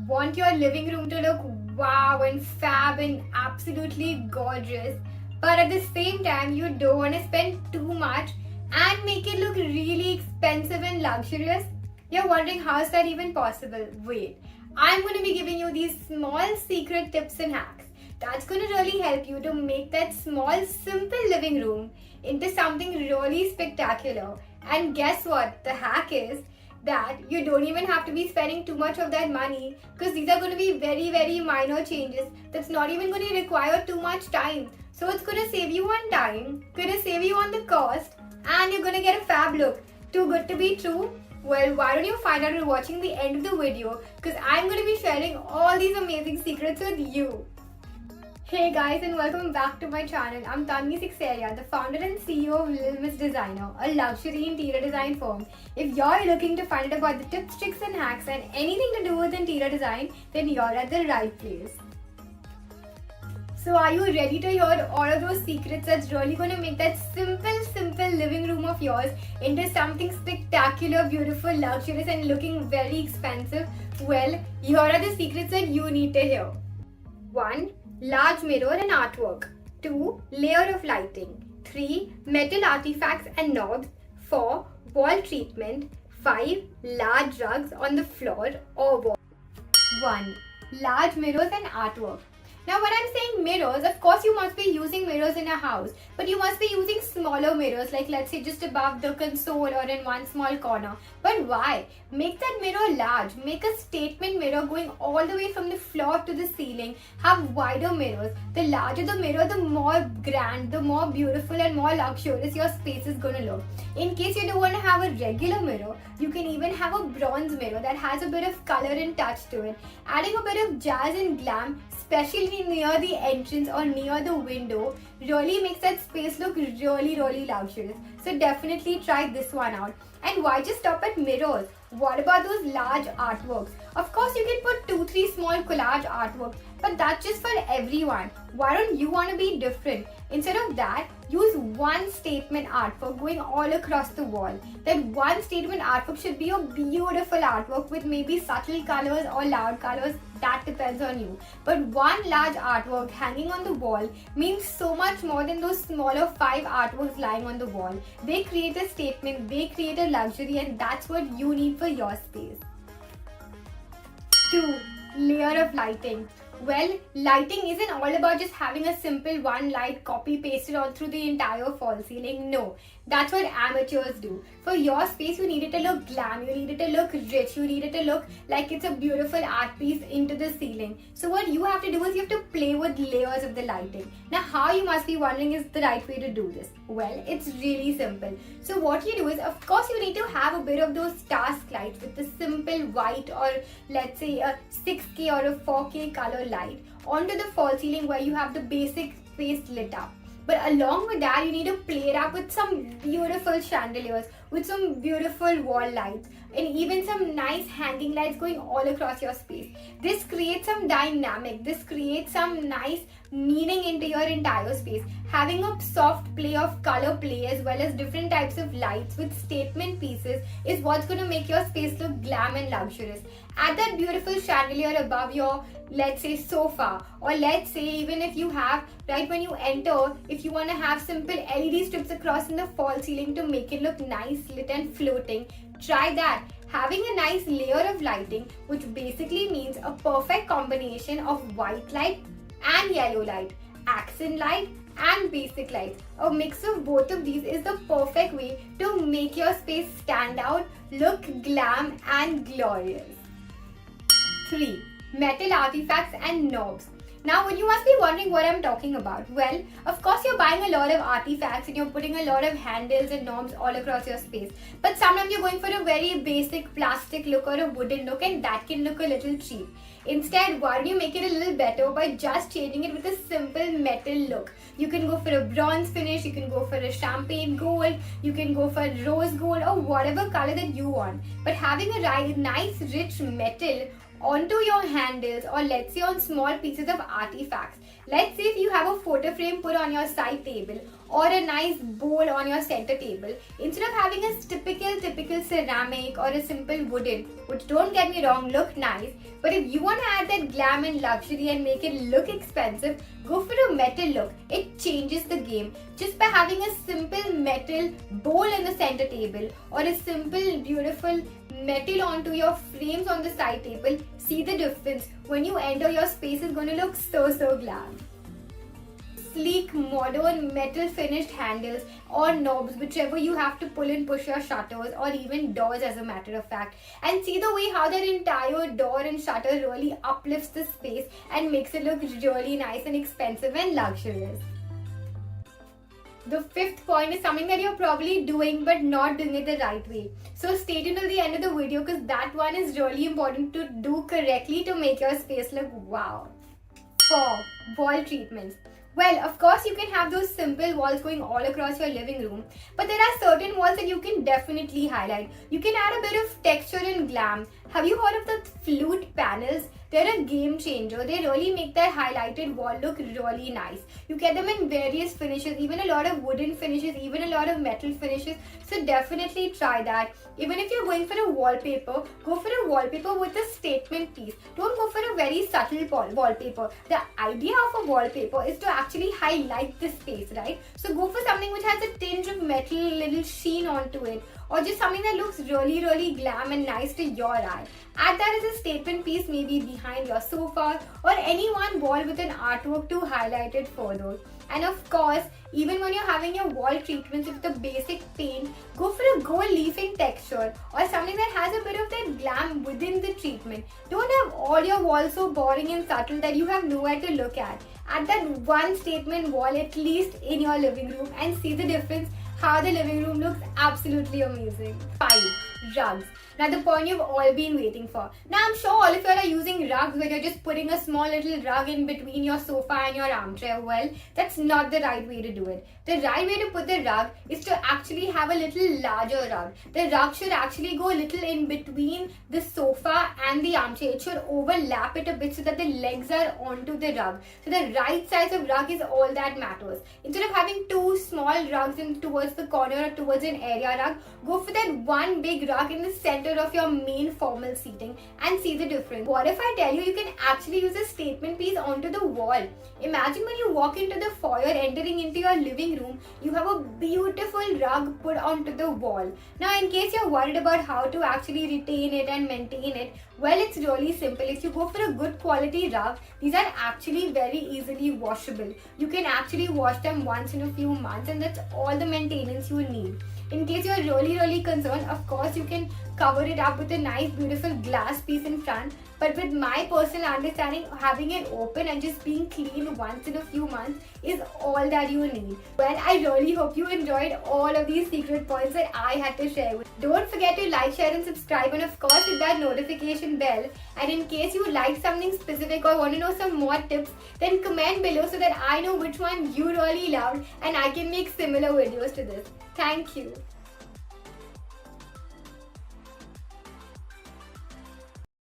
Want your living room to look wow and fab and absolutely gorgeous, but at the same time you don't want to spend too much and make it look really expensive and luxurious? You're wondering how is that even possible? Wait, I'm going to be giving you these small secret tips and hacks that's going to really help you to make that small simple living room into something really spectacular. And guess what? The hack is that you don't even have to be spending too much of that money, because these are going to be very minor changes that's not even going to require too much time. So it's going to save you on time, going to save you on the cost, and you're going to get a fab look. Too good to be true? Well, why don't you find out by watching the end of the video, because I'm going to be sharing all these amazing secrets with you. Hey guys, and welcome back to my channel. I'm Tanvi Sekhsaria, the founder and CEO of Littlemsdesigner, Designer, a luxury interior design firm. If you're looking to find out about the tips, tricks and hacks and anything to do with interior design, then you're at the right place. So are you ready to hear all of those secrets that's really going to make that simple living room of yours into something spectacular, beautiful, luxurious and looking very expensive? Well, here are the secrets that you need to hear. 1. Large mirror and artwork. 2. Layer of lighting. 3. Metal artifacts and knobs. 4. Wall treatment. 5. Large rugs on the floor or wall. 1. Large mirrors and artwork. Now when I'm saying mirrors, of course you must be using mirrors in a house, but you must be using smaller mirrors, like let's say just above the console or in one small corner. But why? Make that mirror large. Make a statement mirror going all the way from the floor to the ceiling. Have wider mirrors. The larger the mirror, the more grand, the more beautiful and more luxurious your space is going to look. In case you don't want to have a regular mirror, you can even have a bronze mirror that has a bit of color and touch to it. Adding a bit of jazz and glam, especially near the entrance or near the window, really makes that space look really luxurious. So definitely try this one out. And why just stop at mirrors? What about those large artworks? Of course you can put 2-3 small collage artworks, but that's just for everyone. Why don't you want to be different? Instead of that, use one statement artwork going all across the wall. That one statement artwork should be a beautiful artwork with maybe subtle colors or loud colors. That depends on you. But one large artwork hanging on the wall means so much more than those smaller 5 artworks lying on the wall. They create a statement, they create a luxury, and that's what you need for your space. 2. Layer of lighting. Well, lighting isn't all about just having a simple one light copy pasted all through the entire false ceiling. No, that's what amateurs do. For your space, you need it to look glam, you need it to look rich, you need it to look like it's a beautiful art piece into the ceiling. So what you have to do is you have to play with layers of the lighting. Now how, you must be wondering, is the right way to do this? Well, it's really simple. So what you do is, of course you need to have a bit of those task lights with the simple white or let's say a 6K or a 4K color light onto the false ceiling where you have the basic space lit up. But along with that, you need to play it up with some beautiful chandeliers, with some beautiful wall lights, and even some nice hanging lights going all across your space. This creates some dynamic, this creates some nice meaning into your entire space. Having a soft play of color play as well as different types of lights with statement pieces is what's going to make your space look glam and luxurious. Add that beautiful chandelier above your, let's say, sofa, or let's say even if you have, right when you enter, if you want to have simple LED strips across in the false ceiling to make it look nice, lit and floating, try that. Having a nice layer of lighting, which basically means a perfect combination of white light and yellow light, accent light and basic light. A mix of both of these is the perfect way to make your space stand out, look glam and glorious. 3. Metal artifacts and knobs. Now you must be wondering what I'm talking about. Well, of course you're buying a lot of artifacts and you're putting a lot of handles and knobs all across your space. But sometimes you're going for a very basic plastic look or a wooden look, and that can look a little cheap. Instead, why don't you make it a little better by just changing it with a simple metal look? You can go for a bronze finish, you can go for a champagne gold, you can go for rose gold or whatever color that you want. But having a nice rich metal onto your handles, or let's say on small pieces of artifacts. Let's say if you have a photo frame put on your side table or a nice bowl on your center table, instead of having a typical ceramic or a simple wooden, which, don't get me wrong, look nice, but if you want to add that glam and luxury and make it look expensive, go for a metal look. It changes the game. Just by having a simple metal bowl in the center table or a simple beautiful metal onto your frames on the side table, see the difference. When you enter, your space is going to look so glam. Sleek, modern, metal finished handles or knobs, whichever you have to pull and push your shutters or even doors, as a matter of fact. And see the way how that entire door and shutter really uplifts the space and makes it look really nice and expensive and luxurious. The fifth point is something that you're probably doing but not doing it the right way. So stay tuned till the end of the video, because that one is really important to do correctly to make your space look wow. 4. Wall treatments. Well, of course you can have those simple walls going all across your living room, but there are certain walls that you can definitely highlight. You can add a bit of texture and glam. Have you heard of the flute panels? They're a game changer. They really make that highlighted wall look really nice. You get them in various finishes, even a lot of wooden finishes, even a lot of metal finishes. So definitely try that. Even if you're going for a wallpaper, go for a wallpaper with a statement piece. Don't go for a very subtle wallpaper. The idea of a wallpaper is to actually highlight the space, right? So go for something which has a tinge of metal, little sheen onto it, or just something that looks really glam and nice to your eye. Add that as a statement piece, maybe behind your sofa or any one wall with an artwork to highlight it further. And of course, even when you're having your wall treatments with the basic paint, go for a gold leafing texture or something that has a bit of that glam within the treatment. Don't have all your walls so boring and subtle that you have nowhere to look at. Add that one statement wall at least in your living room and see the difference, how the living room looks absolutely amazing. 5. Rugs. Now the point you've all been waiting for. Now I'm sure all of you are using rugs where you're just putting a small little rug in between your sofa and your armchair. Well, that's not the right way to do it. The right way to put the rug is to actually have a little larger rug. The rug should actually go a little in between the sofa and the armchair. It should overlap it a bit so that the legs are onto the rug. So the right size of rug is all that matters. Instead of having two small rugs in towards the corner or towards an area rug, go for that one big rug in the center of your main formal seating and see the difference. What if I tell you can actually use a statement piece onto the wall? Imagine when you walk into the foyer entering into your living room, you have a beautiful rug put onto the wall. Now in case you're worried about how to actually retain it and maintain it, well, it's really simple. If you go for a good quality rug, these are actually very easily washable. You can actually wash them once in a few months and that's all the maintenance you need. In case you're really concerned, of course you can cover it up with a nice beautiful glass piece in front, but with my personal understanding, having it open and just being clean once in a few months is all that you need. Well, I really hope you enjoyed all of these secret points that I had to share with you. Don't forget to like, share and subscribe, and of course hit that notification bell. And in case you like something specific or want to know some more tips, then comment below so that I know which one you really loved and I can make similar videos to this. Thank you.